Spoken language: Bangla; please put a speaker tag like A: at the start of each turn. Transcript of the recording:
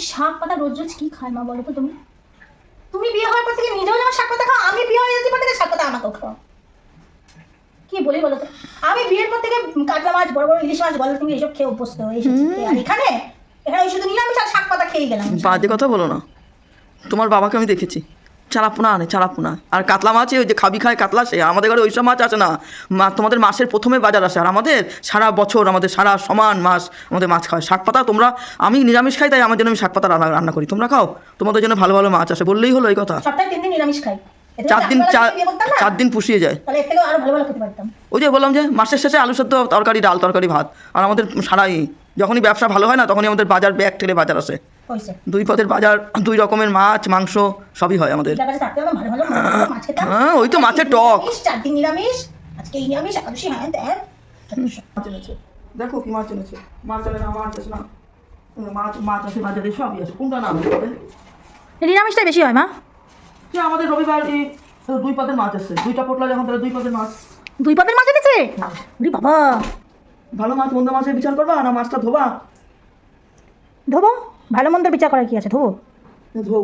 A: শাক পাতা রোজ রোজ কি খায় মা বলো তো তুমি? তুমি বিয়ে হওয়ার পর থেকে নিজেও যেমন শাক পাতা খাও, আমি বিয়ে হয়ে যেতে পর থেকে শাক পাতা আমাকেও খাও। কি বলি বলো তো? আমি বিয়ের পর থেকে কাতলা মাছ, বড় বড় ইলিশ মাছ, গলদা চিংড়ি এসব খেয়ে অভ্যস্ত এসেছি। আর এখানে ওই শুধু নিরামিষ আর শাক পাতা খেয়ে গেলাম।
B: বাজে কথা বলো না, তোমার বাবাকে আমি দেখেছি চারাপোনা আনে, চারাপোনা আর কাতলা মাছে ওই যে খাবি খায় কাতলা, সে আমাদের ঘরে ওইসব মাছ আসে না। তোমাদের মাসের প্রথমে বাজার আসে, আর আমাদের সারা বছর, আমাদের সারা সমান মাস আমাদের মাছ খায়। শাক পাতা তোমরা, আমি নিরামিষ খাই তাই আমার জন্য আমি শাক পাতা রান্না করি, তোমরা খাও তোমাদের জন্য ভালো ভালো মাছ আসে, বললেই হলো এই কথা।
A: সপ্তাহে 3 দিন নিরামিষ খাই,
B: 4 দিন পুষিয়ে যায়।
A: তাহলে এর থেকে আরো ভালো ভালো খেতে পারতাম।
B: ওই যে বললাম যে মাসের শেষে আলু সেদ্ধ, তরকারি, ডাল তরকারি, ভাত। আর আমাদের সারাই যখনই ব্যবসা ভালো হয় না তখনই আমাদের বাজার ব্যাগ ঠেলে বাজার আসে, 2 পদের বাজার, 2 রকমের মাছ মাংস সবই হয় আমাদের। হ্যাঁ ওই তো মাছের টক।
A: 4 দিন নিরামিষ, আজকে নিরামিষ, একাদশী। হ্যাঁ দেখ
B: মাছ এনেছে, দেখো কি মাছ এনেছে। মাছ আনে না, মাছ আসে না, মাছ আছে বাজারে, সবই আছে। কোনটা না
A: নিরামিষটা বেশি হয় মা।
B: আমাদের রবিবার এই 2 পদের মাছ আছে, 2টা পোটলা, যখন তাহলে 2 পদের মাছ।
A: 2 পদের মাছ এনেছে? ওরে বাবা,
B: ভালো মাছ মন্দ মাছের বিচার করবা না মাছটা ধোবা?
A: ধোবো, ভালো মন্দের বিচার করার কি আছে, ধোবো।
B: ধোও।